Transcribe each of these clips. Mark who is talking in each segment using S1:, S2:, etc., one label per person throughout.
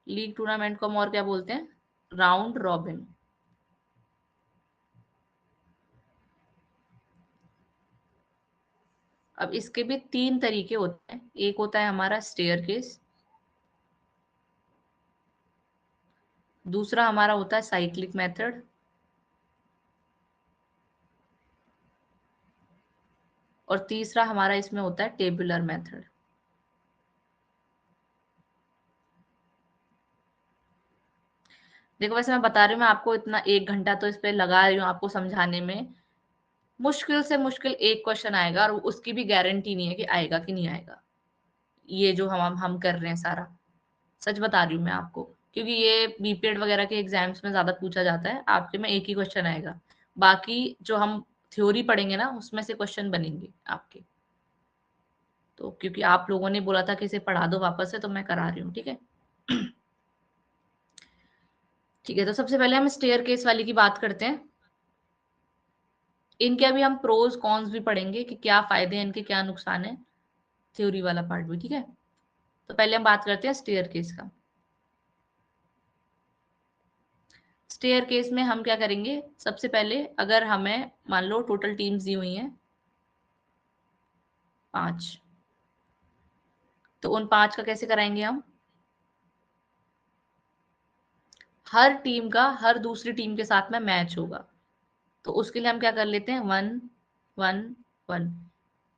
S1: League tournament को हम और क्या बोलते हैं? Round robin. अब इसके भी 3 तरीके होते हैं। एक होता है हमारा स्टेयरकेस, दूसरा हमारा होता है साइक्लिक मेथड, और तीसरा हमारा इसमें होता है टेबुलर मेथड। देखो, वैसे मैं बता रही हूँ, मैं आपको इतना 1 घंटा तो इस पे लगा रही हूँ आपको समझाने में। मुश्किल से मुश्किल एक क्वेश्चन आएगा, और उसकी भी गारंटी नहीं है कि आएगा कि नहीं आएगा। ये जो हम कर रहे हैं सारा, सच बता रही हूँ मैं आपको, क्योंकि ये बीपीएड वगैरह के एग्जाम्स में ज्यादा पूछा जाता है। आपके में एक ही क्वेश्चन आएगा, बाकी जो हम थ्योरी पढ़ेंगे ना, उसमें से क्वेश्चन बनेंगे आपके। तो क्योंकि आप लोगों ने बोला था कि इसे पढ़ा दो वापस से, तो मैं करा रही हूँ, ठीक है। ठीक है, तो सबसे पहले हम स्टेयर केस वाली की बात करते हैं। इनके अभी हम प्रोज कॉन्स भी पढ़ेंगे कि क्या फायदे हैं इनके, क्या नुकसान है, थ्योरी वाला पार्ट भी, ठीक है। तो पहले हम बात करते हैं स्टेयर केस का। स्टेयर केस में हम क्या करेंगे, सबसे पहले अगर हमें मान लो टोटल टीम्स दी हुई हैं 5, तो उन 5 का कैसे कराएंगे हम? हर टीम का हर दूसरी टीम के साथ में मैच होगा। तो उसके लिए हम क्या कर लेते हैं, 1-1-1।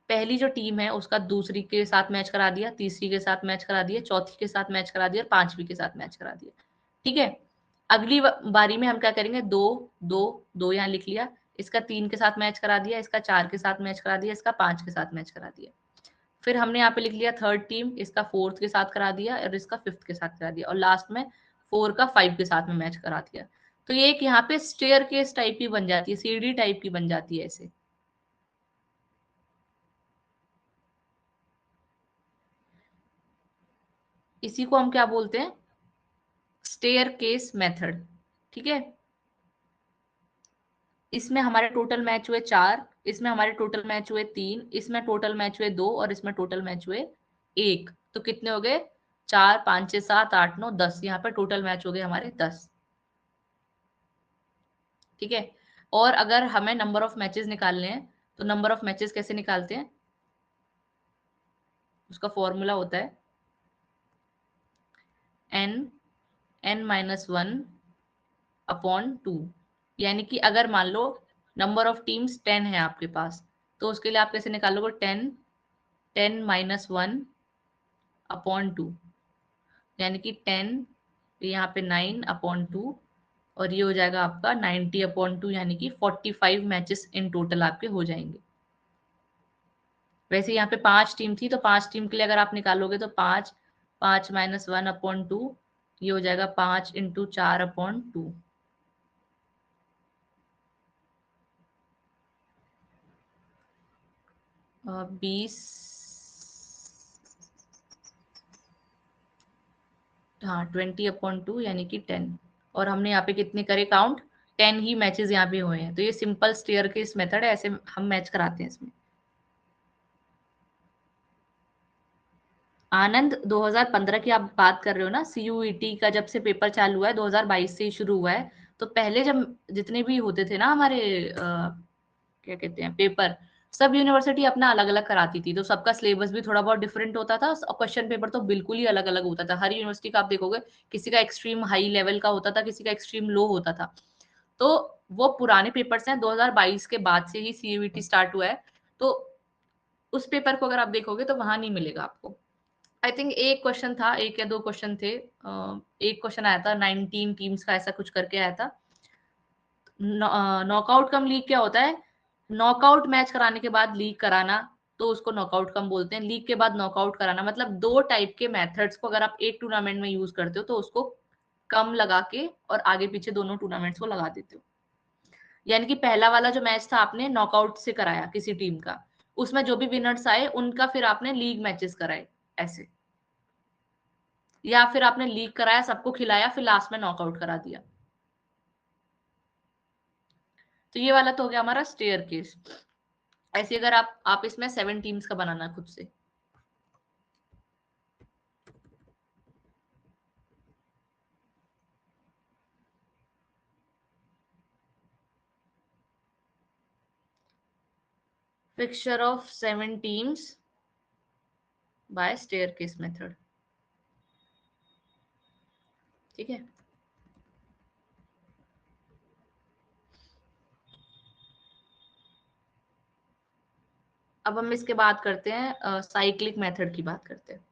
S1: पहली जो टीम है उसका दूसरी के साथ मैच करा दिया, तीसरी के साथ मैच करा दिया, चौथी के साथ मैच करा दिया, और 5वीं के साथ मैच करा दिया, ठीक है। अगली बारी में हम क्या करेंगे, 2-2-2 यहाँ लिख लिया, इसका 3 के साथ मैच करा दिया, इसका 4 के साथ मैच करा दिया, इसका 5 के साथ मैच करा दिया। फिर हमने यहाँ पे लिख लिया थर्ड टीम, इसका 4th के साथ करा दिया, और इसका 5th के साथ करा दिया, और लास्ट में 4 का 5 के साथ में मैच करा दिया। तो ये एक यहाँ पे स्टेयर केस टाइप की बन जाती है, सीढ़ी टाइप की बन जाती है ऐसे। इसी को हम क्या बोलते हैं, स्टेयर केस मेथड, ठीक है। इसमें हमारे टोटल मैच हुए 4, इसमें हमारे टोटल मैच हुए 3, इसमें टोटल मैच हुए 2, और इसमें टोटल मैच हुए 1। तो कितने हो गए, 4, 5, 6, 7, 8, 9, 10। यहाँ पे टोटल मैच हो गए हमारे 10, ठीक है। और अगर हमें नंबर ऑफ मैचेस निकालने हैं, तो नंबर ऑफ मैचेस कैसे निकालते हैं, उसका फॉर्मूला होता है n-1/2। यानी कि अगर मान लो नंबर ऑफ टीम्स 10 है आपके पास, तो उसके लिए आप कैसे निकालोगे, 10-1/2, यानी कि 10, यहाँ पे 9/2, और ये हो जाएगा आपका 90/2, यानी कि 45 मैचेस इन टोटल आपके हो जाएंगे। वैसे यहाँ पे 5 टीम थी, तो 5 टीम के लिए अगर आप निकालोगे तो 5, 5-1/2, ये हो जाएगा 5 × 4/2। 20, हाँ 20/2, यानी कि 10। और हमने यहाँ पे कितने करे काउंट, 10 ही मैचेस यहाँ पे हुए हैं। तो ये सिंपल स्टेयर केस मेथड है, ऐसे हम मैच कराते हैं इसमें। आनंद, 2015 की आप बात कर रहे हो ना, सीयूईटी का जब से पेपर चालू हुआ है, 2022 से ही शुरू हुआ है। तो पहले जब जितने भी होते थे ना हमारे क्या कहते हैं पेपर, सब यूनिवर्सिटी अपना अलग अलग कराती थी, तो सबका सिलेबस भी थोड़ा बहुत डिफरेंट होता था, और क्वेश्चन पेपर तो बिल्कुल ही अलग अलग होता था हर यूनिवर्सिटी का। आप देखोगे किसी का एक्सट्रीम हाई लेवल का होता था, किसी का एक्सट्रीम लो होता था। तो वो पुराने पेपर्स हैं, 2022 के बाद से ही सीयूईटी स्टार्ट हुआ है। तो उस पेपर को अगर आप देखोगे तो वहां नहीं मिलेगा आपको। आई थिंक एक क्वेश्चन था, एक या दो क्वेश्चन थे। एक क्वेश्चन आया था 19 टीम्स का, ऐसा कुछ करके आया था। नॉकआउट कम लीग क्या होता है, नॉकआउट मैच कराने के बाद लीग कराना, तो उसको नॉकआउट कम बोलते हैं। लीग के बाद नॉकआउट कराना, मतलब दो टाइप के मेथड्स को अगर आप एक टूर्नामेंट में यूज करते हो, तो उसको कम लगा के और आगे पीछे दोनों टूर्नामेंट्स को लगा देते हो। यानी कि पहला वाला जो मैच था आपने नॉकआउट से कराया किसी टीम का, उसमें जो भी विनर्स आए उनका फिर आपने लीग मैचेस कराए ऐसे। या फिर आपने लीग कराया, सबको खिलाया, फिर लास्ट में नॉकआउट करा दिया। तो ये वाला तो हो गया हमारा स्टेयर केस। ऐसे अगर आप इसमें 7 टीम्स का बनाना खुद से। Fixture of 7 teams by staircase method. ठीक है, अब हम इसके बात करते हैं, साइक्लिक मेथड की बात करते हैं।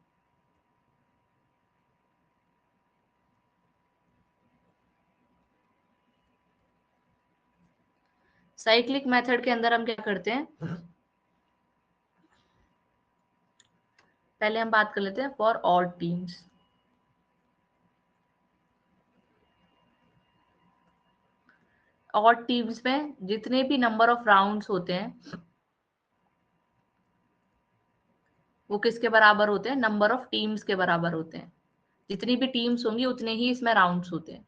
S1: साइक्लिक मेथड के अंदर हम क्या करते हैं, पहले हम बात कर लेते हैं for odd teams. Odd teams में जितने भी नंबर ऑफ राउंड्स होते हैं वो किसके बराबर होते हैं, नंबर ऑफ टीम्स के बराबर होते हैं। जितनी भी टीम्स होंगी उतने ही इसमें राउंड्स होते हैं।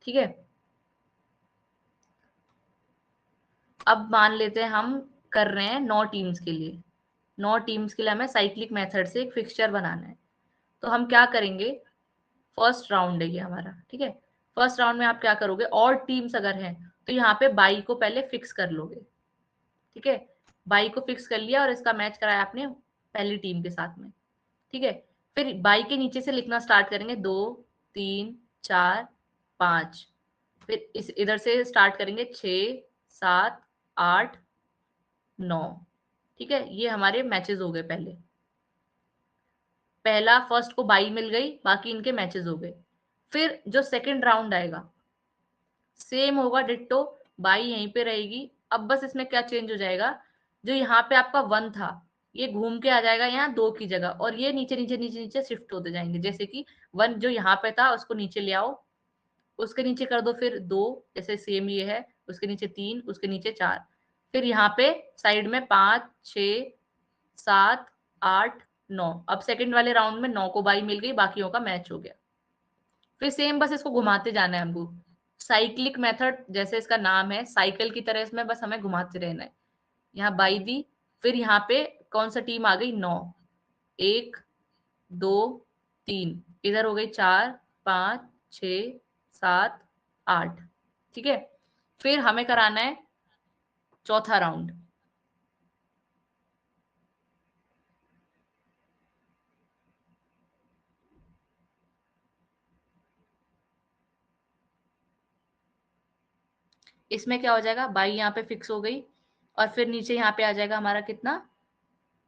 S1: ठीक है, अब मान लेते हैं हम कर रहे हैं 9 टीम्स के लिए। 9 टीम्स के लिए हमें साइक्लिक मेथड से एक फिक्सचर बनाना है। तो हम क्या करेंगे, फर्स्ट राउंड है ये हमारा। ठीक है, फर्स्ट राउंड में आप क्या करोगे, और टीम्स अगर हैं तो यहाँ पे बाई को पहले फिक्स कर लोगे। ठीक है, बाई को फिक्स कर लिया और इसका मैच कराया आपने पहली टीम के साथ में। ठीक है, फिर बाई के नीचे से लिखना स्टार्ट करेंगे, 2 3 4 5। फिर इस इधर से स्टार्ट करेंगे 6 7 8 9। ठीक है, ये हमारे मैचेस हो गए। पहले पहला फर्स्ट को बाई मिल गई, बाकी इनके मैचेस हो गए। फिर जो सेकंड राउंड आएगा सेम होगा डिट्टो, बाई यहीं पे रहेगी। अब बस इसमें क्या चेंज हो जाएगा, जो यहाँ पे आपका 1 था ये घूम के आ जाएगा यहाँ 2 की जगह, और ये नीचे नीचे नीचे नीचे शिफ्ट होते जाएंगे। जैसे कि 1 जो यहाँ पे था उसको नीचे ले आओ, उसके नीचे कर दो फिर 2, जैसे सेम ये है, उसके नीचे 3, उसके नीचे 4, फिर यहाँ पे साइड में 5 6 7 8 9। अब सेकंड वाले राउंड में 9 को बाई मिल गई, बाकियों का मैच हो गया। फिर सेम बस इसको घुमाते जाना है हमको। साइक्लिक मेथड जैसे इसका नाम है, साइकिल की तरह इसमें बस हमें घुमाते रहना है। यहाँ बाई दी, फिर यहाँ पे कौन सा टीम आ गई, 9, 1 2 3, इधर हो गई 4 5 6 7 8। ठीक है, फिर हमें कराना है चौथा राउंड। इसमें क्या हो जाएगा, बाई यहाँ पे फिक्स हो गई, और फिर नीचे यहाँ पे आ जाएगा हमारा कितना,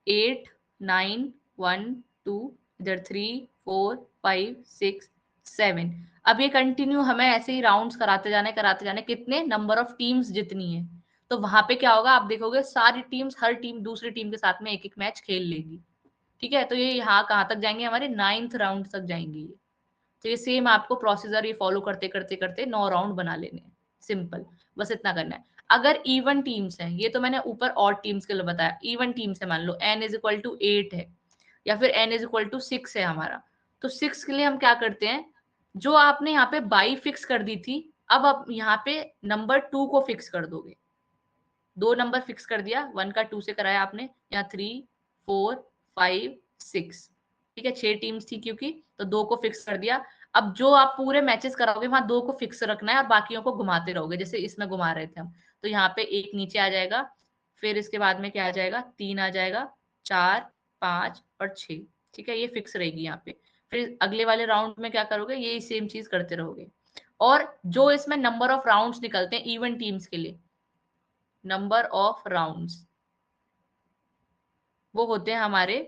S1: 8 9 1 2, इधर 3 4 5 6 7। अब ये कंटिन्यू हमें ऐसे ही राउंड्स कराते जाने, कितने नंबर ऑफ टीम्स जितनी है। तो वहां पे क्या होगा, आप देखोगे सारी टीम्स, हर टीम दूसरी टीम के साथ में एक एक मैच खेल लेगी। ठीक है, तो ये यहाँ कहाँ तक जाएंगे, हमारे 9th राउंड तक जाएंगे ये। तो ये सेम आपको प्रोसीजर ये फॉलो करते करते करते 9 राउंड बना लेने हैं। सिंपल, बस इतना करना है। अगर इवन टीम्स हैं, ये तो मैंने ऊपर ऑड टीम्स के लिए बताया, इवन टीम्स है, मान लो n इज इक्वल टू 8 है, या फिर n इज इक्वल टू 6 है हमारा। तो 6 के लिए हम क्या करते हैं, जो आपने यहाँ पे बाई फिक्स कर दी थी, अब आप यहाँ पे नंबर 2 को फिक्स कर दोगे। 2 नंबर फिक्स कर दिया, 1 का 2 से कराया आपने, यहाँ 3 4 5 6। ठीक है, 6 टीम्स थी क्योंकि, तो 2 को फिक्स कर दिया। अब जो आप पूरे मैचेस कराओगे वहां 2 को फिक्स रखना है और बाकियों को घुमाते रहोगे, जैसे इसमें घुमा रहे थे हम। तो यहाँ पे एक नीचे आ जाएगा, फिर इसके बाद में क्या आ जाएगा, 3 आ जाएगा, 4 5 और 6। ठीक है, ये फिक्स रहेगी यहाँ पे। फिर अगले वाले राउंड में क्या करोगे, ये सेम चीज करते रहोगे। और जो इसमें नंबर ऑफ राउंड्स निकलते हैं इवन टीम्स के लिए, नंबर ऑफ राउंड्स वो होते हैं हमारे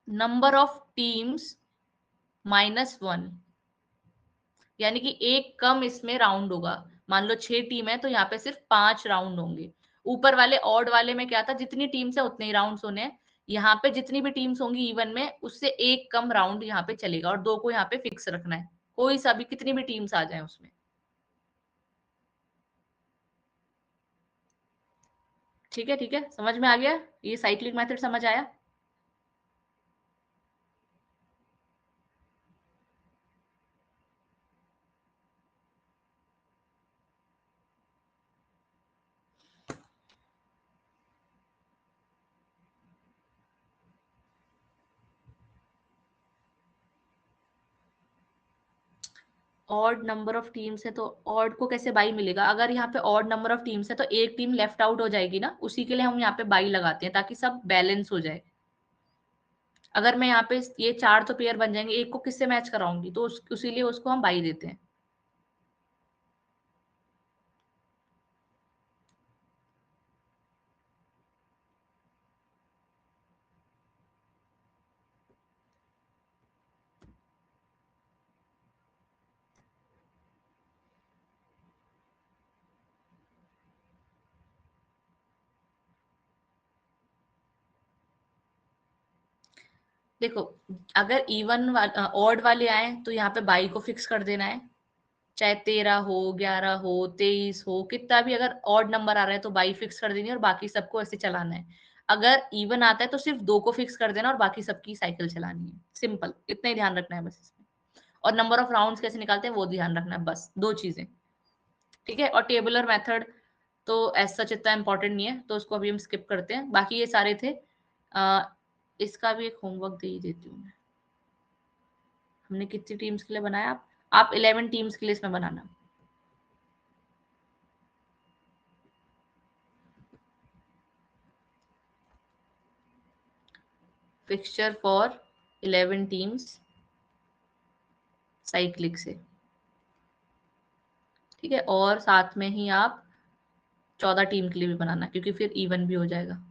S1: नंबर ऑफ टीम्स -1। यानी कि एक कम इसमें राउंड होगा। मान लो 6 टीम है तो यहाँ पे सिर्फ 5 राउंड होंगे। ऊपर वाले ऑड वाले में क्या था, जितनी टीम्स है उतने ही राउंड्स होने हैं। यहाँ पे जितनी भी टीम्स होंगी इवन में, उससे एक कम राउंड यहाँ पे चलेगा, और 2 को यहाँ पे फिक्स रखना है, कोई सा भी कितनी भी टीम्स आ जाए उसमें। ठीक है, ठीक है, समझ में आ गया, ये साइक्लिक मेथड समझ आया। ऑड नंबर ऑफ टीम्स है तो ऑड को कैसे बाई मिलेगा? अगर यहाँ पे ऑड नंबर ऑफ टीम्स है तो एक टीम लेफ्ट आउट हो जाएगी ना, उसी के लिए हम यहाँ पे बाई लगाते हैं ताकि सब बैलेंस हो जाए। अगर मैं यहाँ पे ये 4 तो पेयर बन जाएंगे, एक को किससे मैच कराऊंगी, तो उसी लिए उसको हम बाई देते हैं। देखो, अगर इवन ऑड वाले आए तो यहाँ पे बाई को फिक्स कर देना है, चाहे 13 हो, 11 हो, 23 हो, कितना भी अगर ऑड नंबर आ रहा है तो बाई फिक्स कर देनी है और बाकी सबको ऐसे चलाना है। अगर इवन आता है तो सिर्फ 2 को फिक्स कर देना और बाकी सबकी साइकिल चलानी है। सिंपल, इतना ही ध्यान रखना है बस इसमें। और नंबर ऑफ राउंड्स कैसे निकालते हैं वो ध्यान रखना है, बस 2 चीजें। ठीक है, और टेबुलर मेथड तो एज सच इतना इंपॉर्टेंट नहीं है, तो उसको अभी हम स्किप करते हैं। बाकी ये सारे थे। इसका भी एक होमवर्क दे ही देती हूँ मैं। हमने कितनी टीम्स के लिए बनाया? आप 11 टीम्स के लिए इसमें बनाना। फिक्सचर फॉर 11 टीम्स साइक्लिक से। ठीक है, और साथ में ही आप 14 टीम के लिए भी बनाना, क्योंकि फिर इवन भी हो जाएगा।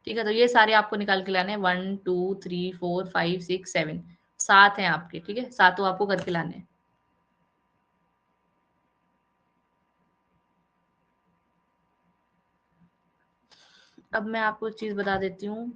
S1: ठीक है, तो ये सारे आपको निकाल के लाने हैं। 1 2 3 4 5 6 7, 7 हैं आपके। ठीक है, सातों आपको करके लाने हैं। अब मैं आपको एक चीज बता देती हूँ।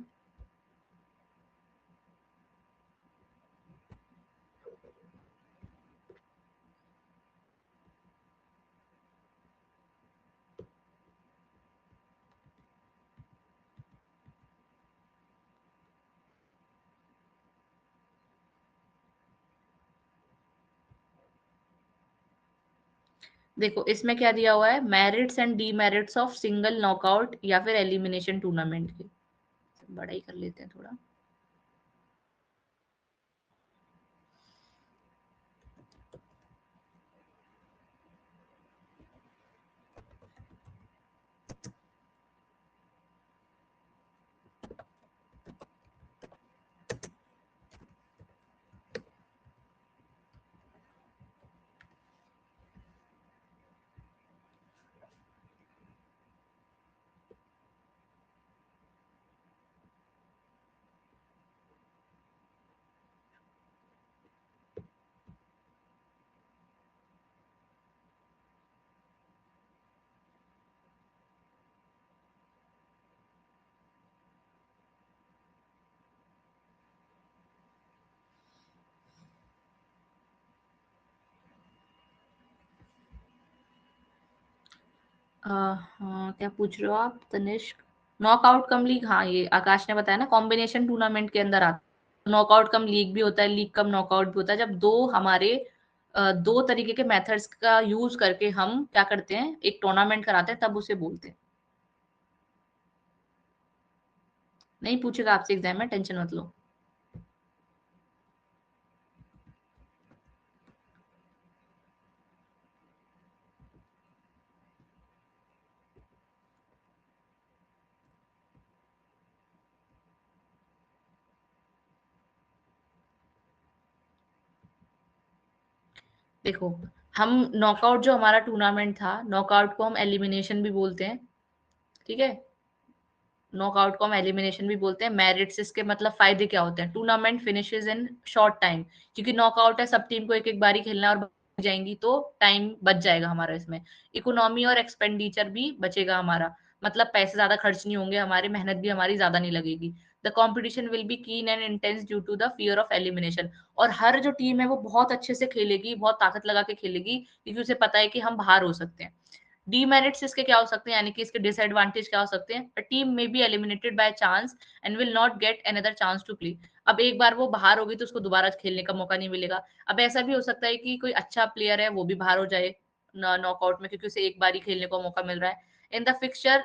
S1: देखो, इसमें क्या दिया हुआ है, merits and demerits of single knockout या फिर एलिमिनेशन टूर्नामेंट के। बड़ा ही कर लेते हैं थोड़ा। हाँ, क्या पूछ रहे हो आप तनिष्क? नॉकआउट कम लीग, हाँ ये आकाश ने बताया ना, कॉम्बिनेशन टूर्नामेंट के अंदर आता। नॉकआउट कम लीग भी होता है, लीग कम नॉकआउट भी होता है। जब दो हमारे दो तरीके के मेथड्स का यूज करके हम क्या करते हैं, एक टूर्नामेंट कराते हैं, तब उसे बोलते हैं। नहीं पूछेगा आपसे एग्जाम में, टेंशन मत लो। देखो, हम नॉकआउट जो हमारा टूर्नामेंट था, नॉकआउट को हम एलिमिनेशन भी बोलते हैं। ठीक है, नॉकआउट को हम एलिमिनेशन भी बोलते हैं। मेरिट्स, इसके मतलब फायदे क्या होते हैं, tournament finishes in short time, क्योंकि नॉकआउट है, सब टीम को एक एक बारी खेलना है और जाएंगी तो टाइम बच जाएगा हमारा इसमें। इकोनॉमी और एक्सपेंडिचर भी बचेगा हमारा, मतलब पैसे ज्यादा खर्च नहीं होंगे हमारे, मेहनत भी हमारी ज्यादा नहीं लगेगी। The competition will be keen and intense due to the fear of elimination. और हर जो टीम है वो बहुत अच्छे से खेलेगी, बहुत ताकत लगा के खेलेगी, क्योंकि उसे पता है कि हम बाहर हो सकते हैं। डीमेरिट्स इसके क्या हो सकते हैं, यानी कि इसके डिसएडवांटेज क्या हो सकते हैं, a team may be eliminated by chance and will not get another chance to play. अब एक बार वो बाहर होगी तो उसको दोबारा खेलने का मौका नहीं मिलेगा। अब ऐसा भी हो सकता है कि कोई अच्छा प्लेयर है वो भी बाहर हो जाए नॉकआउट में, क्योंकि उसे एक बार ही खेलने का मौका मिल रहा है। In the fixture,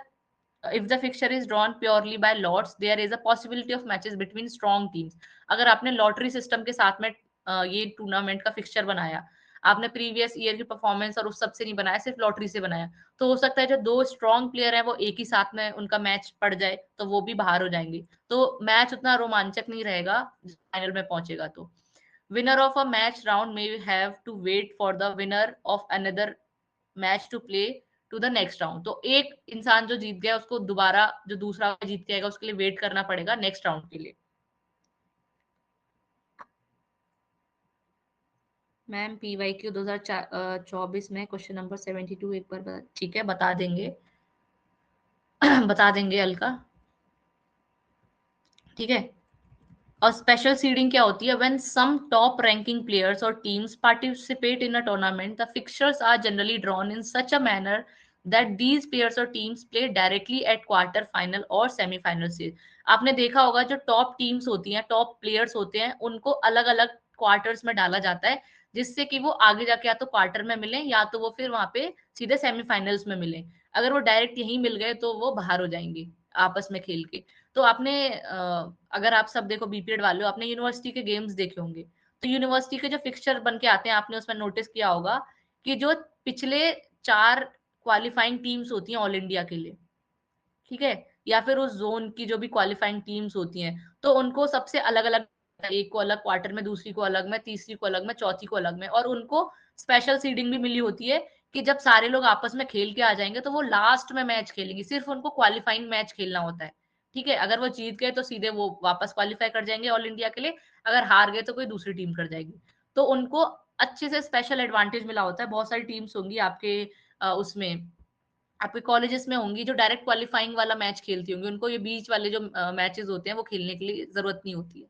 S1: if the fixture is drawn purely by lots, there is a possibility of matches between strong teams। अगर आपने लॉटरी सिस्टम के साथ में ये टूर्नामेंट का फिक्सचर बनाया, आपने प्रीवियस ईयर की परफॉर्मेंस और उस सब से नहीं बनाया, सिर्फ लॉटरी से बनाया, तो हो सकता है जो दो स्ट्रॉन्ग प्लेयर है वो एक ही साथ में उनका मैच पड़ जाए तो वो भी बाहर हो जाएंगे, तो मैच उतना रोमांचक नहीं रहेगा फाइनल में पहुंचेगा। तो winner of a match round may have to wait for the winner of another match to play to the next round. तो एक इंसान जो जीत गया उसको दोबारा जो दूसरा जीत के आएगा उसके लिए वेट करना पड़ेगा नेक्स्ट राउंड के लिए। मैम PYQ 2024 में क्वेश्चन नंबर 72 एक बार ठीक है बता देंगे बता देंगे अलका, ठीक है। और स्पेशल सीडिंग क्या होती है? When some top ranking players और teams participate in a tournament the fixtures are generally drawn in such a manner that these players और teams play directly at quarter final और सेमीफाइनल स्टेज। आपने देखा होगा जो टॉप टीम्स होती हैं, top players होते हैं, उनको अलग अलग क्वार्टर्स में डाला जाता है जिससे कि वो आगे जाके या तो क्वार्टर में मिले या तो वो फिर वहां पे सीधे सेमीफाइनल्स में मिले। अगर वो डायरेक्ट यहीं मिल गए तो वो बाहर हो जाएंगे आपस में खेल के। तो आपने अगर आप सब देखो बीपीएड वाले हो, आपने यूनिवर्सिटी के गेम्स देखे होंगे, तो यूनिवर्सिटी के जो फिक्सचर बन के आते हैं आपने उसमें नोटिस किया होगा कि जो पिछले 4 क्वालिफाइंग टीम्स होती हैं ऑल इंडिया के लिए, ठीक है, या फिर उस जोन की जो भी क्वालिफाइंग टीम्स होती हैं, तो उनको सबसे अलग अलग, एक को अलग क्वार्टर में, दूसरी को अलग में, तीसरी को अलग में, चौथी को अलग में, और उनको स्पेशल सीडिंग भी मिली होती है कि जब सारे लोग आपस में खेल के आ जाएंगे तो वो लास्ट में मैच खेलेंगे, सिर्फ उनको क्वालिफाइंग मैच खेलना होता है, ठीक है। अगर वो जीत गए तो सीधे वो वापस क्वालिफाई कर जाएंगे ऑल इंडिया के लिए, अगर हार गए तो कोई दूसरी टीम कर जाएगी। तो उनको अच्छे से स्पेशल एडवांटेज मिला होता है। बहुत सारी टीम्स होंगी आपके उसमें, आपके कॉलेजेस में होंगी जो डायरेक्ट क्वालिफाइंग वाला मैच खेलती होंगी, उनको ये बीच वाले जो मैचेस होते हैं वो खेलने के लिए जरूरत नहीं होती है,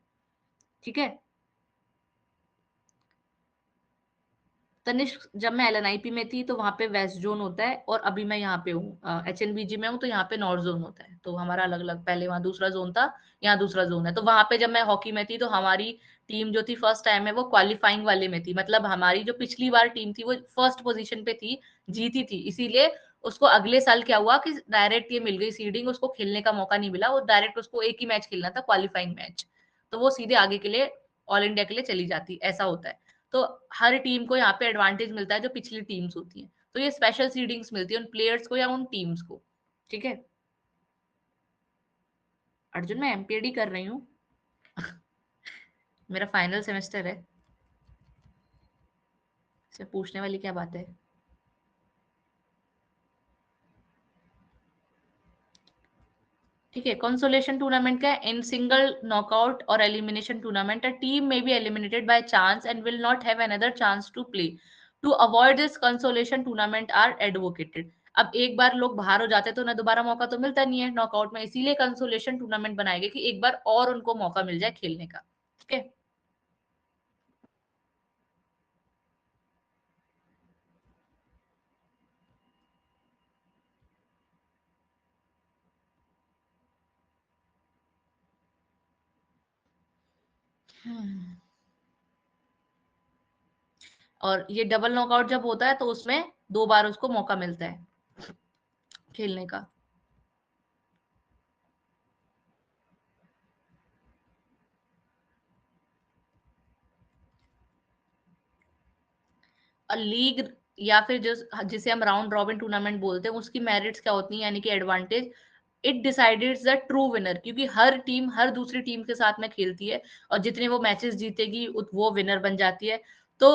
S1: ठीक है। तनिष्क, जब मैं LNIP में थी तो वहां पे वेस्ट जोन होता है, और अभी मैं यहाँ पे हूँ HNBG में हूँ तो यहाँ पे नॉर्थ जोन होता है, तो हमारा अलग अलग, पहले वहाँ दूसरा जोन था, यहाँ दूसरा जोन है। तो वहां पे जब मैं हॉकी में थी तो हमारी टीम जो थी फर्स्ट टाइम है वो क्वालिफाइंग वाले में थी, मतलब हमारी जो पिछली बार टीम थी वो फर्स्ट पोजीशन पे थी, जीती थी, इसीलिए उसको अगले साल क्या हुआ कि डायरेक्ट ये मिल गई सीडिंग, उसको खेलने का मौका नहीं मिला, वो डायरेक्ट उसको एक ही मैच खेलना था, क्वालिफाइंग मैच, तो वो सीधे आगे के लिए ऑल इंडिया के लिए चली जाती, ऐसा होता है। तो हर टीम को यहाँ पे एडवांटेज मिलता है जो पिछली टीम्स होती हैं, तो ये स्पेशल सीडिंग्स मिलती है उन प्लेयर्स को या उन टीम्स को, ठीक है। अर्जुन, मैं MPD कर रही हूँ मेरा फाइनल सेमेस्टर है, इससे पूछने वाली क्या बात है। ठीक है, कंसोलेशन टूर्नामेंट का इन सिंगल नॉकआउट और elimination tournament a team may be eliminated by chance and will not have another chance to play, to avoid this consolation tournament are advocated. अब एक बार लोग बाहर हो जाते हैं तो उन्हें दोबारा मौका तो मिलता नहीं है नॉकआउट में, इसीलिए कंसोलेशन टूर्नामेंट बनाए गए कि एक बार और उनको मौका मिल जाए खेलने का, ठीक है। हम्म। और ये डबल नॉकआउट जब होता है तो उसमें 2 बार उसको मौका मिलता है खेलने का। और लीग या फिर जिसे हम राउंड रॉबिन टूर्नामेंट बोलते हैं उसकी मेरिट्स क्या होती हैं, यानी कि advantage, it decided the true winner, क्योंकि हर टीम हर दूसरी टीम के साथ में खेलती है और जितने वो मैचेस जीतेगी वो विनर बन जाती है। तो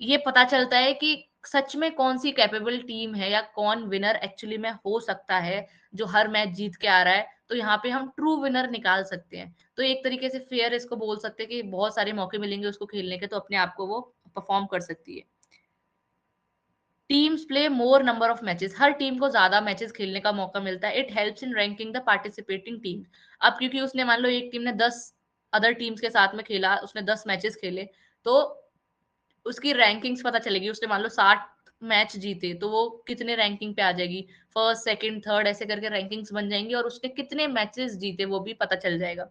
S1: ये पता चलता है कि सच में कौन सी कैपेबल टीम है या कौन विनर एक्चुअली में हो सकता है जो हर मैच जीत के आ रहा है, तो यहाँ पे हम ट्रू विनर निकाल सकते हैं। तो एक तरीके से फेयर इसको बोल सकते हैं कि बहुत सारे मौके मिलेंगे उसको खेलने के, तो अपने आप को वो परफॉर्म कर सकती है। Teams play more number of matches, her team को ज्यादा मैचेस खेलने का मौका मिलता है। It helps in ranking the participating team. अब क्योंकि उसने मान लो एक टीम ने 10 अदर टीम्स के साथ में खेला, उसने 10 मैचेस खेले, तो उसकी रैंकिंग्स पता चलेगी। उसने मान लो 60 मैच जीते तो वो कितने रैंकिंग पे आ जाएगी, फर्स्ट सेकंड थर्ड ऐसे करके रैंकिंग्स बन जाएंगी, और उसने कितने मैचेस जीते वो भी पता चल जाएगा।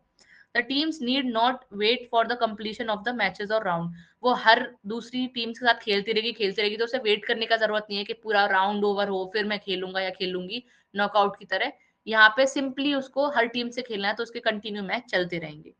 S1: The teams need not wait for the completion of the matches और राउंड, वो हर दूसरी टीम्स के साथ खेलती रहेगी तो उसे वेट करने का जरूरत नहीं है कि पूरा राउंड ओवर हो फिर मैं खेलूंगा या खेलूंगी नॉकआउट की तरह। यहाँ पे सिंपली उसको हर टीम से खेलना है तो उसके कंटिन्यू मैच चलते रहेंगे।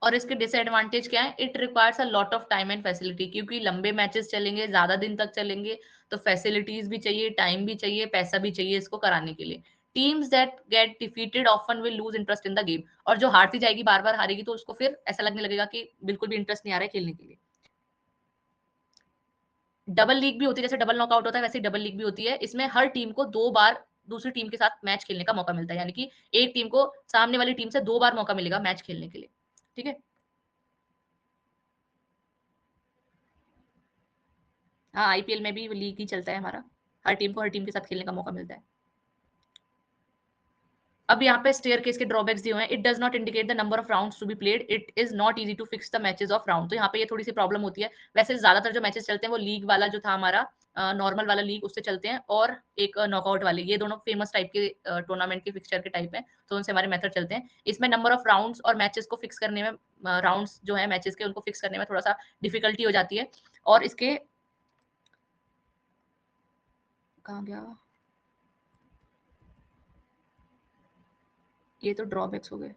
S1: और इसके डिसएडवांटेज क्या है? It requires a lot of time and facility, क्योंकि लंबे मैचेस चलेंगे, ज्यादा दिन तक चलेंगे, तो फैसिलिटीज भी चाहिए, टाइम भी चाहिए, पैसा भी चाहिए इसको कराने के लिए। Teams that get defeated often will lose interest in the game, और जो हारती जाएगी, बार बार हारेगी, तो उसको फिर ऐसा लगने लगेगा कि बिल्कुल भी इंटरेस्ट नहीं आ रहा है खेलने के लिए। डबल लीग भी होती है, जैसे डबल नॉकआउट होता है वैसे डबल लीग भी होती है। इसमें हर टीम को 2 बार दूसरी टीम के साथ मैच खेलने का मौका मिलता है, यानी कि एक टीम को सामने वाली टीम से 2 बार मौका मिलेगा मैच खेलने के लिए। ठीक है? हाँ, आईपीएल में भी लीग ही चलता है हमारा। हर टीम को हर टीम के साथ खेलने का मौका मिलता है। अब यहाँ पे स्टेयरकेस के ड्रॉबैक्स दिए हुए हैं। It does not indicate the number of rounds to be played, it is not easy to fix the matches of round. तो यहाँ पे ये थोड़ी सी प्रॉब्लम होती है। वैसे ज्यादातर जो मैचेस चलते हैं वो लीग वाला जो था हमारा, नॉर्मल वाला लीग, उससे चलते हैं, और एक नॉकआउट वाले, ये दोनों फेमस टाइप के टूर्नामेंट के फिक्सचर के टाइप है, तो उनसे हमारे मेथड चलते हैं। इसमें नंबर ऑफ राउंड्स और मैचेस को फिक्स करने में, राउंड्स जो है मैचेस के, उनको फिक्स करने में थोड़ा सा डिफिकल्टी हो जाती है। और इसके कहाँ गया, ये तो ड्रॉबैक्स हो गए।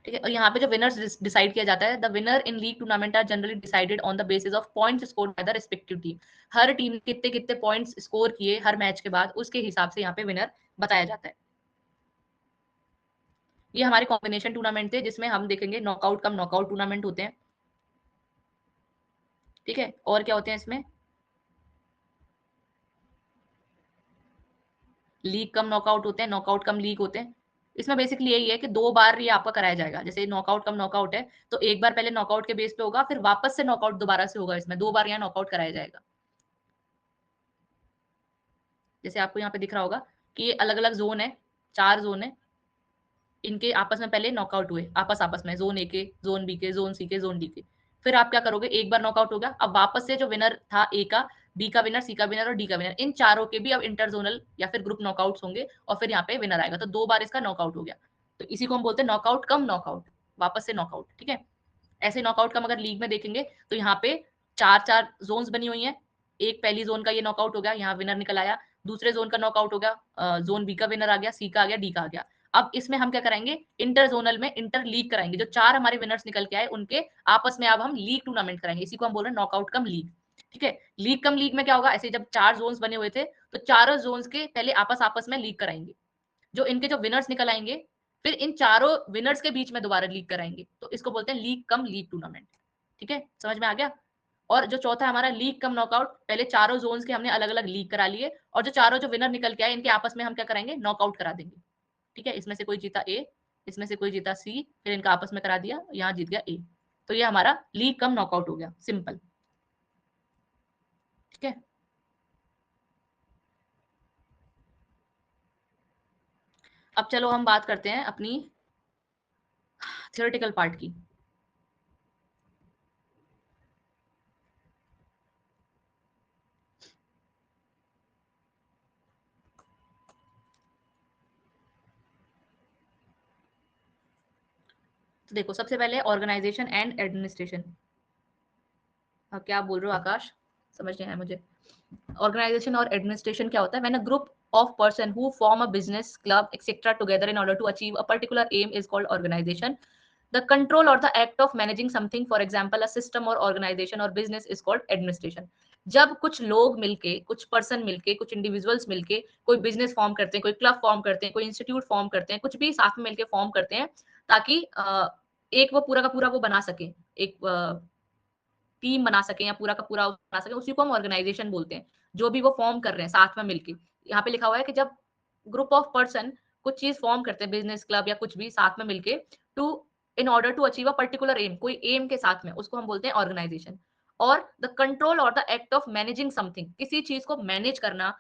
S1: ठीक है? और यहाँ पे जो विनर्स डिसाइड किया जाता है, the winner in league tournament are generally decided on the basis of points scored by the respective team. हर टीम ने कितने कितने पॉइंट्स स्कोर किए हर मैच के बाद, उसके हिसाब से यहाँ पे विनर बताया जाता है। ये हमारे कॉम्बिनेशन टूर्नामेंट थे, जिसमें हम देखेंगे नॉकआउट कम नॉकआउट टूर्नामेंट होते हैं। ठीक है? और क्या होते हैं इसमें? लीग कम नॉकआउट होते हैं, नॉकआउट कम लीग होते हैं। इसमें बेसिकली यही है कि 2 बार ये आपका कराया जाएगा। जैसे नॉकआउट कम नॉकआउट है, तो एक बार पहले नॉकआउट के बेस पे होगा, फिर वापस से नॉकआउट दोबारा से होगा। इसमें 2 बार यहाँ नॉकआउट कराया जाएगा। जैसे आपको यहाँ पे दिख रहा होगा कि ये अलग अलग जोन है, 4 जोन है, इनके आपस में पहले नॉकआउट हुए, आपस आपस में, जोन ए के, जोन बी के, जोन सी के, जोन डी के। फिर आप क्या करोगे, एक बार नॉकआउट हो गया, अब वापस से जो विनर था ए का, बी का विनर, सी का विनर और डी का विनर, इन चारों के भी अब इंटर जोनल या फिर ग्रुप नॉकआउट होंगे, और फिर यहाँ पे विनर आएगा। तो 2 बार इसका नॉकआउट हो गया। तो इसी को हम बोलते हैं नॉकआउट कम नॉकआउट, वापस से नॉकआउट। ठीक है? ऐसे नॉकआउट कम अगर लीग में देखेंगे, तो यहाँ पे 4-4 जोन्स बनी हुई हैं। एक पहली जोन का ये नॉकआउट हो गया, यहाँ विनर निकल आया। दूसरे जोन का नॉकआउट हो गया, जोन बी का विनर आ गया, सी का आ गया, डी का आ गया। अब इसमें हम क्या कराएंगे, इंटर जोनल में इंटर लीग कराएंगे। जो 4 हमारे विनर्स निकल के आए, उनके आपस में अब हम लीग टूर्नामेंट कराएंगे। इसी को हम बोल रहे हैं नॉकआउट कम लीग। ठीक है? लीग कम लीग में क्या होगा, ऐसे जब 4 जोन्स बने हुए थे, तो चारों जोन्स के पहले आपस आपस में लीग कराएंगे। जो इनके जो विनर्स निकल आएंगे, फिर इन चारों विनर्स के बीच में दोबारा लीग कराएंगे, तो इसको बोलते हैं लीग कम लीग टूर्नामेंट। ठीक है? समझ में आ गया? और जो चौथा हमारा लीग कम नॉकआउट, पहले चारों जोन्स के हमने अलग अलग लीग करा लिए, और जो चारों जो विनर निकल के आए, इनके आपस में हम क्या कराएंगे, नॉकआउट करा देंगे। ठीक है? इसमें से कोई जीता ए, इसमें से कोई जीता सी, फिर इनका आपस में करा दिया, यहाँ जीत गया ए। तो ये हमारा लीग कम नॉकआउट हो गया, सिंपल। ठीक है? अब चलो हम बात करते हैं अपनी थियोरेटिकल पार्ट की। तो देखो, सबसे पहले ऑर्गेनाइजेशन एंड एडमिनिस्ट्रेशन। क्या बोल रहे हो आकाश? समझ नहीं आया मुझे। ऑर्गेनाइजेशन और एडमिनिस्ट्रेशन क्या होता है? When a group of person who form a business club etc together in order to achieve a particular aim is called organization. The control or the act of managing something, for example a system or organization or business, is called administration. जब कुछ लोग मिलके, कुछ person मिलके, कुछ individuals मिलके कोई business form करते हैं, कोई क्लब फॉर्म करते हैं, कोई इंस्टीट्यूट फॉर्म करते हैं, कुछ भी साथ में मिलके फॉर्म करते हैं, ताकि एक वो पूरा का पूरा वो बना सके, एक टीम बना सके या पूरा का पूरा बना सके, उसी को हम ऑर्गेनाइजेशन बोलते हैं। जो भी वो फॉर्म कर रहे हैं साथ में मिलके, यहाँ पे लिखा हुआ है कि जब ग्रुप ऑफ पर्सन कुछ चीज फॉर्म करते हैं, बिजनेस क्लब या कुछ भी साथ में मिलके, to in order to achieve a particular aim, कोई एम के साथ में, उसको हम बोलते हैं ऑर्गेनाइजेशन। और द कंट्रोल और the act of managing something, किसी चीज को मैनेज करना,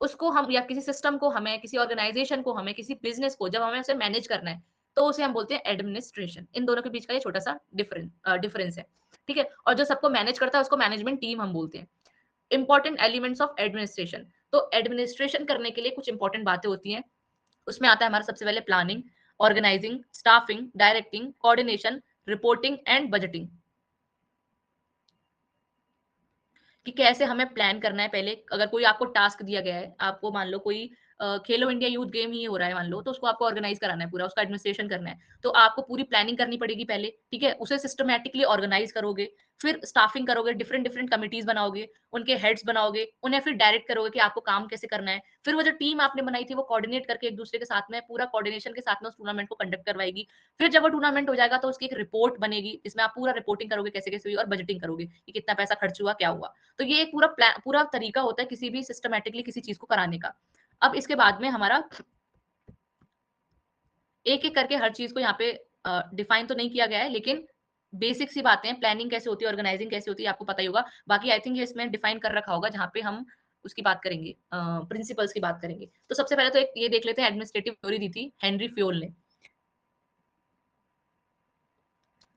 S1: उसको हम, या किसी सिस्टम को हमें, किसी ऑर्गेनाइजेशन को हमें, किसी बिजनेस को जब हमें उसे मैनेज करना है, तो उसे हम बोलते हैं एडमिनिस्ट्रेशन। इन दोनों के बीच का ये छोटा सा डिफरेंस है। ठीक है? और जो सबको मैनेज करता है उसको मैनेजमेंट टीम हम बोलते हैं। Important elements of administration. तो एडमिनिस्ट्रेशन करने के लिए कुछ इंपॉर्टेंट बातें होती हैं। उसमें आता है हमारा सबसे पहले planning, organising, staffing, directing, coordination, reporting and budgeting. कि कैसे हमें प्लान करना है। पहले अगर कोई आपको टास्क दिया गया है, आपको मान लो कोई खेलो इंडिया यूथ गेम ही हो रहा है मान लो, तो उसको आपको ऑर्गेनाइज कराना है पूरा, उसका एडमिनिस्ट्रेशन करना है, तो आपको पूरी प्लानिंग करनी पड़ेगी पहले, ठीक है, उसे सिस्टमैटिकली ऑर्गेनाइज करोगे, फिर स्टाफिंग करोगे, डिफरेंट डिफरेंट कमिटीज बनाओगे, उनके हेड्स बनाओगे, उन्हें फिर डायरेक्ट करोगे कि आपको काम कैसे करना है, फिर वो जो टीम आपने बनाई थी वो कोऑर्डिनेट करके एक दूसरे के साथ में पूरा कोऑर्डिनेशन के साथ में उस टूर्नामेंट को कंडक्ट करवाएगी, फिर जब वो टूर्नामेंट हो जाएगा तो उसकी एक रिपोर्ट बनेगी जिसमें आप पूरा रिपोर्टिंग करोगे कैसे कैसे हुई और बजटिंग करोगे कि कितना पैसा खर्च हुआ क्या हुआ। तो ये एक पूरा तरीका होता है किसी भी सिस्टमैटिकली किसी चीज को कराने का। अब इसके बाद में हमारा एक एक करके हर चीज को यहाँ पे डिफाइन तो नहीं किया गया है, लेकिन बेसिक सी बातें हैं, प्लानिंग कैसे होती है, ऑर्गेनाइजिंग कैसे होती है, आपको पता ही होगा। बाकी आई थिंक ये इसमें डिफाइन कर रखा होगा जहाँ पे हम उसकी बात करेंगे, प्रिंसिपल्स की बात करेंगे। तो सबसे पहले तो एक ये देख लेते हैं, एडमिनिस्ट्रेटिव थ्योरी दी थी हेनरी फ्योल ने।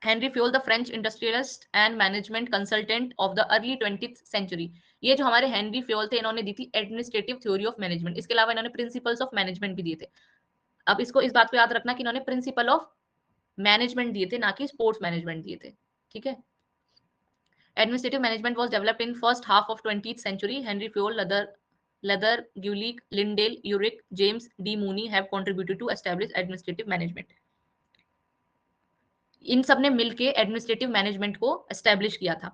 S1: Henri Fayol the French industrialist and management consultant of the early 20th century. ये जो हमारे हेनरी फ्योल थे, इन्होंने दी थी एडमिनिस्ट्रेटिव थ्योरी ऑफ मैनेजमेंट। इसके अलावा इन्होंने प्रिंसिपल्स ऑफ मैनेजमेंट भी दिए थे। अब इसको इस बात को याद रखना कि इन्होंने प्रिंसिपल ऑफ मैनेजमेंट दिए थे, ना कि स्पोर्ट्स मैनेजमेंट दिए थे, ठीक है। Administrative management was developed in first half of 20th century. Henry Fayol, Leather, Gulick, Lindale, Urich, James D. Mooney have contributed to establish administrative management. इन सब ने मिलके एडमिनिस्ट्रेटिव मैनेजमेंट को एस्टेब्लिश किया था।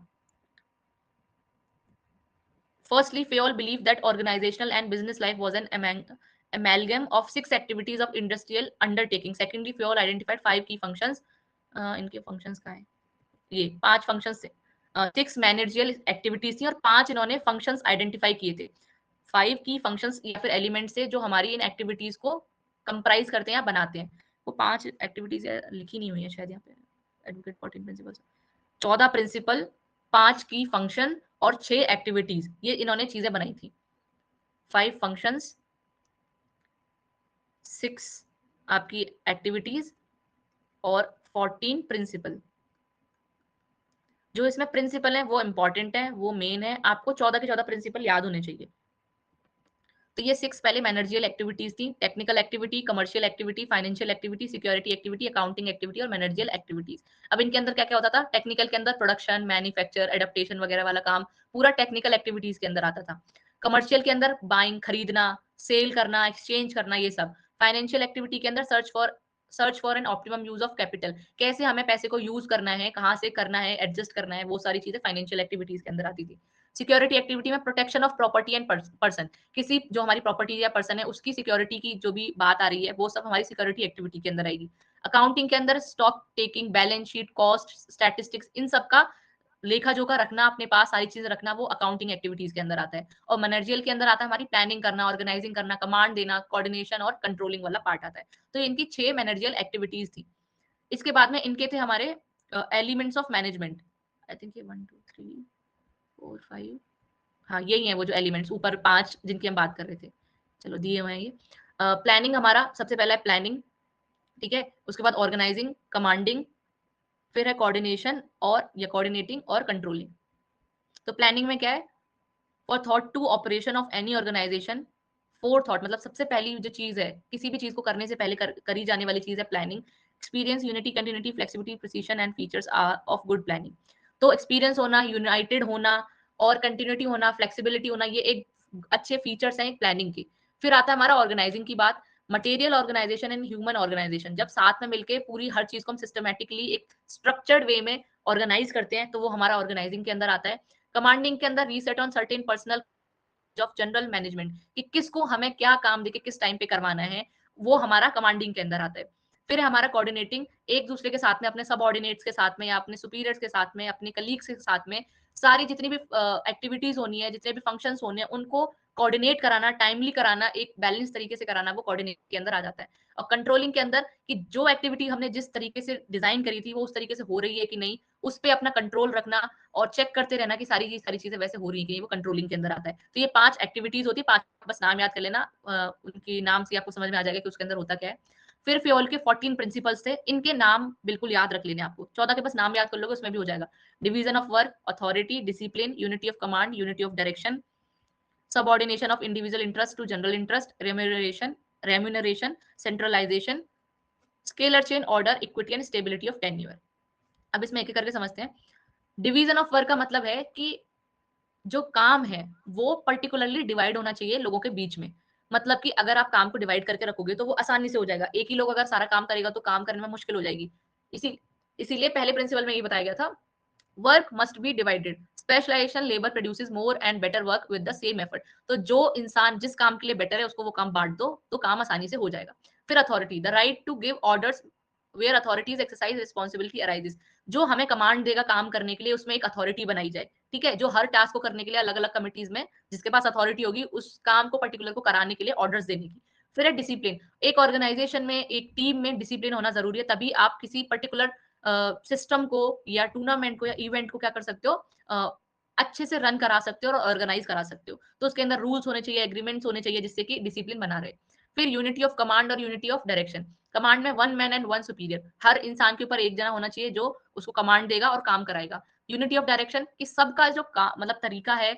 S1: Firstly, Fayol believed that organizational and business life was an amalgam of 6 activities of industrial undertaking. Secondly, Fayol identified 5 key functions. इनके functions क्या है? ये 5 functions 6 मैनेजरियल एक्टिविटीज थी और 5 इन्होंने फंक्शंस आइडेंटिफाई किए थे। 5 की फंक्शंस या फिर एलिमेंट्स से जो हमारी इन एक्टिविटीज को कंप्राइज करते हैं या बनाते हैं। वो 5 एक्टिविटीज लिखी नहीं हुई है शायद यहाँ पे, एडवोकेट 14 प्रिंसिपल्स, 14 प्रिंसिपल, 5 की फंक्शन और 6 एक्टिविटीज, ये इन्होंने चीजें बनाई थी। 5 फंक्शंस, 6 आपकी एक्टिविटीज और 14 प्रिंसिपल। जो इसमें प्रिंसिपल है वो इंपॉर्टेंट है, वो मेन है, आपको 14 के 14 प्रिंसिपल याद होने चाहिए। तो ये 6 पहले मैनेजरियल एक्टिविटीज थी, technical activity, commercial activity, financial activity, security activity, accounting activity और मैनेजरियल एक्टिविटीज। अब इनके अंदर क्या क्या होता था? टेक्निकल के अंदर प्रोडक्शन, मैन्युफैक्चर, एडेप्टेशन वगैरह वाला काम पूरा टेक्निकल एक्टिविटीज के अंदर आता था। कमर्शियल के अंदर बाइंग, खरीदना, सेल करना, एक्सचेंज करना, ये सब। फाइनेंशियल एक्टिविटी के अंदर search for an optimum use of capital, कैसे हमें पैसे को यूज करना है, कहाँ से करना है, एडजस्ट करना है, वो सारी चीजें फाइनेंशियल एक्टिविटीज के अंदर आती थी। सिक्योरिटी एक्टिविटी में protection of property and person, किसी जो हमारी प्रॉपर्टी या पर्सन है उसकी सिक्योरिटी की जो भी बात आ रही है वो सब हमारी सिक्योरिटी एक्टिविटी के अंदर आएगी। अकाउंटिंग के अंदर stock taking, balance sheet, cost, statistics, इन सब का लेखा जोखा रखना, अपने पास सारी चीजें रखना, वो अकाउंटिंग एक्टिविटीज के अंदर आता है। और मैनेजरियल के अंदर आता है हमारी प्लानिंग करना, ऑर्गेनाइजिंग करना, कमांड देना, कोऑर्डिनेशन और कंट्रोलिंग वाला पार्ट आता है। तो इनकी 6 मैनेजरियल एक्टिविटीज थी। इसके बाद में इनके थे हमारे elements of management. I think ये 1 2 3 4 5, हाँ यही है वो जो एलिमेंट्स ऊपर 5 जिनकी हम बात कर रहे थे। चलो दिए हुए हैं ये। प्लानिंग हमारा सबसे पहला है प्लानिंग, ठीक है। उसके बाद ऑर्गेनाइजिंग, कमांडिंग, फिर है कोऑर्डिनेशन और या कोऑर्डिनेटिंग और कंट्रोलिंग। तो प्लानिंग में क्या है? Forethought to operation of any organisation. Forethought मतलब सबसे पहली जो चीज है, किसी भी चीज को करने से पहले करी जाने वाली चीज है planning. Experience, unity, continuity, flexibility, precision and features are of good planning. तो एक्सपीरियंस होना, यूनाइटेड होना और कंटिन्यूटी होना, फ्लेक्सिबिलिटी होना, ये एक अच्छे फीचर्स हैं प्लानिंग के। फिर आता है हमारा ऑर्गेनाइजिंग की बात। Material organisation and human organisation, जब साथ में मिलकर पूरी हर चीज को हम सिस्टमेटिकली एक स्ट्रक्चर्ड वे में ऑर्गेनाइज करते हैं तो वो हमारा ऑर्गेनाइजिंग के अंदर आता है। कमांडिंग के अंदर reset on certain personal of general management, कि किसको हमें क्या काम देके किस टाइम पे करवाना है, वो हमारा कमांडिंग के अंदर आता है। फिर हमारा कोऑर्डिनेटिंग, एक दूसरे के साथ में, अपने सबऑर्डिनेट्स के साथ में या अपने सुपीरियर्स के साथ में, अपने कलीग्स के साथ में सारी जितनी भी एक्टिविटीज होनी है, जितने भी फंक्शंस होने हैं, उनको कोऑर्डिनेट कराना, टाइमली कराना, एक बैलेंस तरीके से कराना, वो कोऑर्डिनेट के अंदर आ जाता है। और कंट्रोलिंग के अंदर कि जो एक्टिविटी हमने जिस तरीके से डिजाइन करी थी वो उस तरीके से हो रही है कि नहीं, उस पर अपना कंट्रोल रखना और चेक करते रहना कि सारी चीजें वैसे हो रही है कि वो कंट्रोलिंग के अंदर आता है। तो ये 5 एक्टिविटीज होती है, 5 बस नाम याद कर लेना, उनकी नाम से आपको समझ में आ जाएगा कि उसके अंदर होता क्या है। फिर फ्योल के 14 प्रिंसिपल्स थे, इनके नाम बिल्कुल याद रख लेने आपको, 14 के बस नाम याद कर लोगे उसमें भी हो जाएगा। Division of work, authority, discipline, unity of command, unity of direction, subordination of individual interest to general interest, remuneration, centralisation, scalar chain, order, equity and stability of tenure. अब इसमें एक एक करके समझते हैं। डिवीजन ऑफ वर्क का मतलब है कि जो काम है वो पर्टिकुलरली डिवाइड होना चाहिए लोगों के बीच में। मतलब कि अगर आप काम को डिवाइड करके रखोगे तो वो आसानी से हो जाएगा। एक ही लोग अगर सारा काम करेगा तो काम करने में मुश्किल हो जाएगी। इसीलिए पहले प्रिंसिपल में ये बताया गया था, work must be divided, specialisation labour produces more and better work with the same effort. तो जो इंसान जिस काम के लिए बेटर है उसको वो काम बांट दो तो काम आसानी से हो जाएगा। फिर authority, the right to give orders where authorities exercise responsibility arises. जो हमें कमांड देगा काम करने के लिए उसमें एक अथॉरिटी बनाई जाए, ठीक है, जो हर टास्क को करने के लिए अलग अलग कमिटीज में जिसके पास अथॉरिटी होगी उस काम को पर्टिकुलर को कराने के लिए ऑर्डर्स देने की। फिर है डिसिप्लिन, एक ऑर्गेनाइजेशन में एक टीम में डिसिप्लिन होना जरूरी है, तभी आप किसी पर्टिकुलर सिस्टम को या टूर्नामेंट को या इवेंट को क्या कर सकते हो, अच्छे से रन करा सकते हो और ऑर्गेनाइज करा सकते हो। तो उसके अंदर रूल्स होने चाहिए, एग्रीमेंट्स होने चाहिए जिससे कि डिसिप्लिन बना रहे। फिर यूनिटी ऑफ कमांड और यूनिटी ऑफ डायरेक्शन, कमांड में one man and one superior, हर इंसान के ऊपर एक जना होना चाहिए जो उसको कमांड देगा और काम कराएगा। यूनिटी ऑफ डायरेक्शन कि सबका जो मतलब तरीका है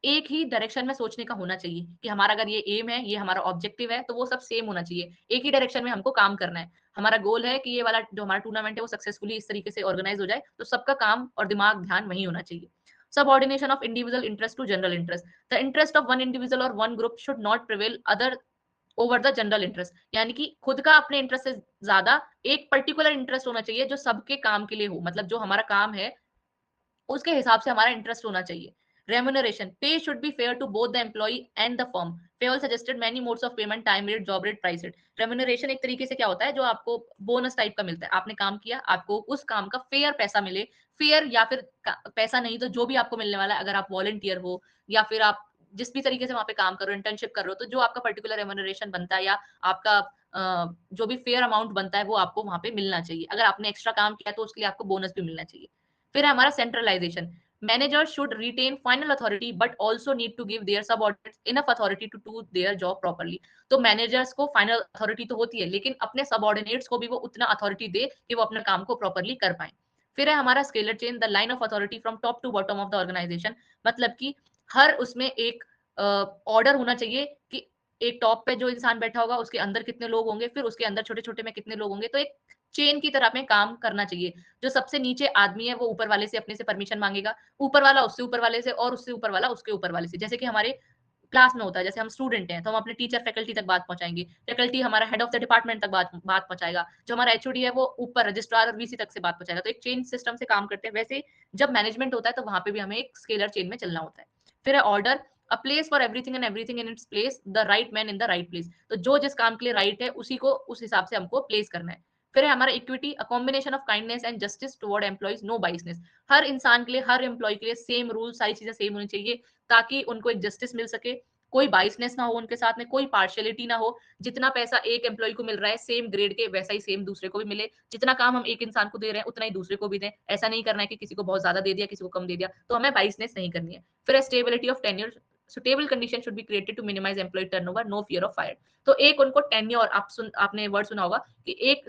S1: एक ही डायरेक्शन में सोचने का होना चाहिए कि हमारा अगर ये एम है, ये हमारा ऑब्जेक्टिव है, तो वो सब सेम होना चाहिए, एक ही डायरेक्शन में हमको काम करना है। हमारा गोल है कि ये वाला जो हमारा टूर्नामेंट है वो सक्सेसफुली इस तरीके से ऑर्गेनाइज हो जाए, तो सबका काम और दिमाग ध्यान वही होना चाहिए। Subordination of individual interest to general interest, the interest of one individual और one group should not prevail other over the general interest, यानी कि खुद का अपने इंटरेस्ट से ज्यादा एक पर्टिकुलर इंटरेस्ट होना चाहिए जो सबके काम के लिए हो, मतलब जो हमारा काम है उसके हिसाब से हमारा इंटरेस्ट होना चाहिए। Remuneration, pay should be fair to both the employ and the firm. Fayol suggested many modes of payment, time rate, job rate, price rate. Remuneration एक तरीके से क्या होता है, जो आपको बोनस टाइप का मिलता है, आपने काम किया आपको उस काम का फेयर पैसा मिले। फेयर या फिर पैसा नहीं तो जो भी आपको मिलने वाला है, अगर आप वॉलंटियर हो या फिर आप जिस भी तरीके से वहां पे काम करो, इंटर्नशिप कर रहे हो, तो जो आपका पर्टिकुलर रेम्यूनरेशन बनता है या आपका जो भी फेयर अमाउंट बनता है वो आपको वहां पे मिलना चाहिए। अगर आपने एक्स्ट्रा काम किया तो उसके लिए आपको बोनस भी मिलना चाहिए। फिर है हमारा centralisation, manager should retain final authority but also need to give their subordinates enough authority to do their job properly. तो मैनेजर्स को फाइनल अथॉरिटी तो होती है लेकिन अपने सबऑर्डिनेट्स को भी वो उतना अथॉरिटी दे कि वो अपने काम को प्रॉपर्ली कर पाए। फिर है हमारा scalar chain, the line of authority from top to bottom of the organisation, मतलब कि हर उसमें एक ऑर्डर होना चाहिए कि एक टॉप पे जो इंसान बैठा होगा उसके अंदर कितने लोग होंगे, फिर उसके अंदर छोटे छोटे में कितने लोग होंगे, तो एक चेन की तरह में काम करना चाहिए। जो सबसे नीचे आदमी है वो ऊपर वाले से अपने से परमिशन मांगेगा, ऊपर वाला उससे ऊपर वाले से और उससे ऊपर वाला उसके ऊपर वाले से। जैसे कि हमारे क्लास में होता है, जैसे हम स्टूडेंट हैं तो हम अपने टीचर फैकल्टी तक बात पहुंचाएंगे, फैकल्टी हमारा हेड ऑफ द डिपार्टमेंट तक बात पहुंचाएगा, जो हमारा एचओडी है वो ऊपर रजिस्ट्रार और वीसी तक से बात पहुंचाएगा। तो एक चेन सिस्टम से काम करते हैं। वैसे जब मैनेजमेंट होता है तो वहां पे भी हमें एक स्केलर चेन में चलना होता है। फिर है order, a place for everything and everything in its place, the right man in the right place. तो जो जिस काम के लिए राइट है उसी को उस हिसाब से हमको प्लेस करना है। फिर है हमारा equity, a combination of kindness and justice toward employees, no biasness. हर इंसान के लिए, हर एम्प्लॉय के लिए सेम रूल, सारी चीजें सेम होनी चाहिए ताकि उनको एक जस्टिस मिल सके, कोई बाइसनेस ना हो उनके साथ में, कोई पार्शियलिटी ना हो। जितना पैसा एक एम्प्लॉय को मिल रहा है सेम ग्रेड के वैसा ही सेम दूसरे को भी मिले, जितना काम हम एक इंसान को दे रहे हैं उतना ही दूसरे को भी दें। ऐसा नहीं करना है कि किसी को बहुत ज्यादा दे दिया किसी को कम दे दिया, तो हमें बाइसनेस नहीं करनी है। फिर stability of tenure, suitable condition should be created to minimise employ turnover, no fear of fire. तो एक उनको टेन्योर, आपने वर्ड सुना होगा कि एक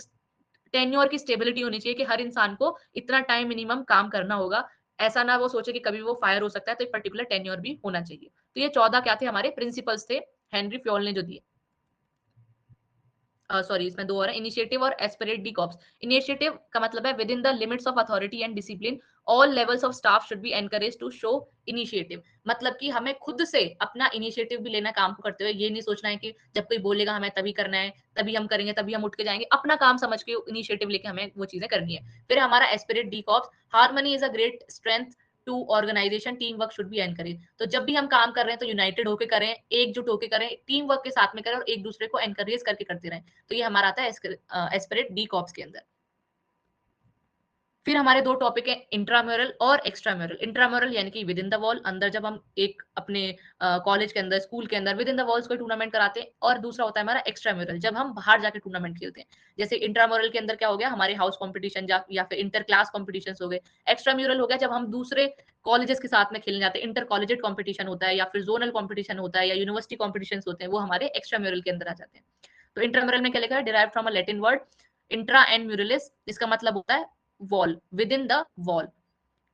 S1: टेन्योर की स्टेबिलिटी होनी चाहिए कि हर इंसान को इतना टाइम मिनिमम काम करना होगा। ऐसा ना वो सोचे कि कभी वो फायर हो सकता है, तो एक पर्टिकुलर टेन्योर भी होना चाहिए। तो ये 14 क्या थे हमारे प्रिंसिपल्स थे हेनरी फ्योल ने जो दिए। सॉरी इसमें दो और है, इनिशिएटिव और एस्पिरेट डी कॉप्स। इनिशिएटिव का मतलब है within the limits of authority and discipline all levels of staff should be encourage to show initiative. मतलब कि हमें खुद से अपना इनिशिएटिव भी लेना काम को करते हुए, ये नहीं सोचना है कि जब कोई बोलेगा हमें तभी करना है, तभी हम करेंगे, तभी हम उठ के जाएंगे। अपना काम समझ के इनिशिएटिव लेके हमें वो चीजें करनी है। फिर हमारा esprit de corps, harmony is a great strength to organisation, team work should be encourage. तो जब भी हम काम कर रहे हैं तो यूनाइटेड होकर करें, एकजुट होकर करें, टीम वर्क के साथ में करें और एक दूसरे को एनकरेज करके करते रहें। तो ये हमारा आता है एस्पिरेट डी कॉप्स के अंदर। फिर हमारे दो टॉपिक है, इंट्राम्यूरल और एक्स्ट्राम्यूरल। इंट्राम्यूरल यानी कि विद इन द वॉल, अंदर जब हम एक अपने कॉलेज के अंदर, स्कूल के अंदर विद इन द वॉल्स कोई टूर्नामेंट कराते हैं, और दूसरा होता है हमारा एक्स्ट्राम्यूरल जब हम बाहर जाके टूर्नामेंट खेलते हैं। जैसे इंट्राम्यूरल के अंदर क्या हो गया, हमारे हाउस कॉम्पिटिशन या फिर इंटर क्लास कॉम्पिटिशन हो गए। एक्स्ट्राम्यूरल हो गया जब हम दूसरे कॉलेजेस के साथ में खेलने जाते हैं, इंटर कॉलेजेट कॉम्पिटिशन होता है या फिर जोनल कॉम्पिटिशन होता है या यूनिवर्सिटी कॉम्पिटिशन होते हैं, वो हमारे एक्स्ट्राम्यूरल के अंदर आ जाते हैं। तो इंट्राम्यूरल में क्या लिखा है, derive from a Latin word intra and muralis, इसका मतलब होता है wall, within the wall.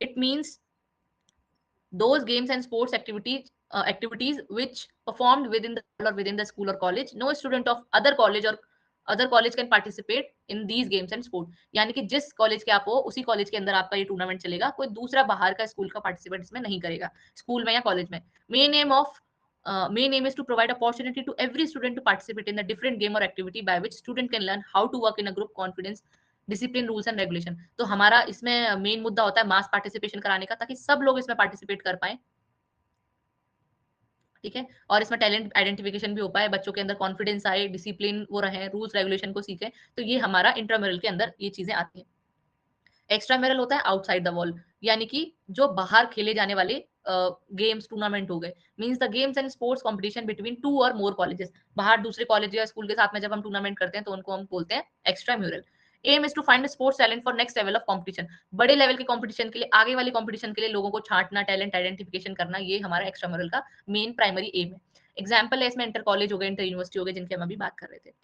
S1: It means those games and sports activities which performed within the wall or within the school or college. No student of other college or other college can participate in these games and sport. यानी कि जिस college के आप हो उसी college के अंदर आपका ये टूर्नामेंट चलेगा, कोई दूसरा बाहर का स्कूल का पार्टिसिपेट इसमें नहीं करेगा, स्कूल में या कॉलेज में। Main M of main aim is to provide opportunity to every student to participate in the different game or activity by which student can learn how to work in a group, confidence, discipline, rules and regulation. तो हमारा इसमें main मुद्दा होता है mass participation कराने का, ताकि सब लोग इसमें पार्टिसिपेट कर पाए. ठीक है, और इसमें टैलेंट आइडेंटिफिकेशन भी हो पाए, बच्चों के अंदर कॉन्फिडेंस आए, डिसिप्लिन वो रहे, रूल्स रेगुलेशन को सीखे. तो ये हमारा इंट्राम्यूरल के अंदर ये चीजें आती हैं. एक्स्ट्राम्यूरल होता है आउटसाइड द वॉल, यानी कि जो बाहर खेले जाने वाले गेम्स टूर्नामेंट हो गए, means the games and sports competition between two और मोर कॉलेजेस. बाहर दूसरे कॉलेज या स्कूल के साथ में जब हम टूर्नामेंट करते हैं तो उनको हम बोलते हैं extramural. Aim is to find sports talent for next level of competition. बड़े लेवल के कंपटीशन के लिए, आगे वाले कंपटीशन के लिए लोगों को छांटना, टैलेंट आइडेंटिफिकेशन करना, ये हमारा एक्स्ट्राम्यूरल का मेन प्राइमरी एम है. एग्जाम्पल है इसमें इंटर कॉलेज हो गए, इंटर यूनिवर्सिटी हो गए, जिनकी हम अभी बात कर रहे थे.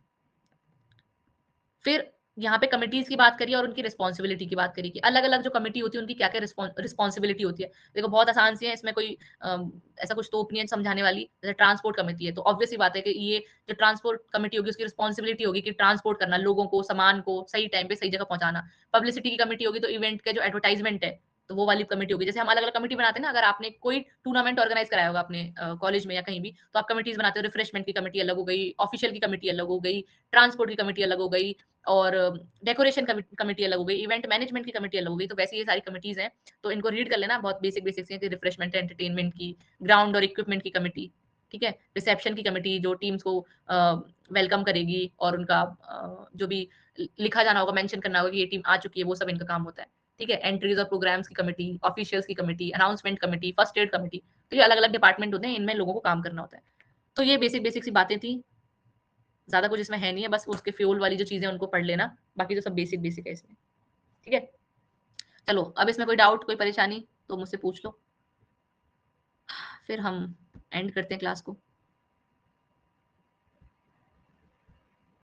S1: फिर यहाँ पे कमिटीज की बात करिए और उनकी रिस्पॉन्सिबिलिटी की बात करिए कि अलग अलग जो कमिटी होती है उनकी क्या क्या रिस्पॉन्सिबिलिटी होती है. देखो बहुत आसान सी है, इसमें कोई ऐसा कुछ तोप नहीं है समझाने वाली. जैसे ट्रांसपोर्ट कमेटी है तो ऑब्वियस ही बात है कि ये जो ट्रांसपोर्ट कमेटी होगी उसकी रिस्पॉन्सिबिलिटी होगी कि ट्रांसपोर्ट करना, लोगों को, सामान को सही टाइम पे सही जगह पहुंचाना. पब्लिसिटी की कमेटी होगी तो इवेंट के जो एडवर्टाइजमेंट है तो वो वाली कमेटी होगी. जैसे हम अलग अलग कमेटी बनाते हैं ना, अगर आपने कोई टूर्नामेंट ऑर्गेनाइज कराया होगा अपने कॉलेज में या कहीं भी, तो आप कमिटीज बनाते हो. रिफ्रेशमेंट की कमेटी अलग हो गई, ऑफिशियल की कमेटी अलग हो गई, ट्रांसपोर्ट की कमेटी अलग हो गई, और डेकोरेशन कमेटी अलग हो गई, इवेंट मैनेजमेंट की कमेटी अलग हो गई. तो वैसे ये सारी कमिटीज हैं, तो इनको रीड कर लेना. बहुत बेसिक बेसिक है कि रिफ्रेशमेंट एंटरटेनमेंट की, ग्राउंड और इक्विपमेंट की कमेटी, ठीक है, रिसेप्शन की कमेटी जो टीम्स को वेलकम करेगी और उनका जो भी लिखा जाना होगा, मेंशन करना होगा कि ये टीम आ चुकी है, वो सब इनका काम होता है. ठीक है, एंट्रीज और प्रोग्राम्स की कमेटी, ऑफिशियल्स की committee, announcement committee, first aid committee. तो ये अलग अलग डिपार्टमेंट होते हैं, इनमें लोगों को काम करना होता है. तो ये बेसिक बेसिक सी बातें थी, ज्यादा कुछ इसमें है नहीं है, बस उसके फ्यूल वाली जो चीजें उनको पढ़ लेना, बाकी तो सब बेसिक बेसिक है इसमें. ठीक है, चलो अब इसमें कोई डाउट, कोई परेशानी तो मुझसे पूछ लो, फिर हम एंड करते हैं क्लास को.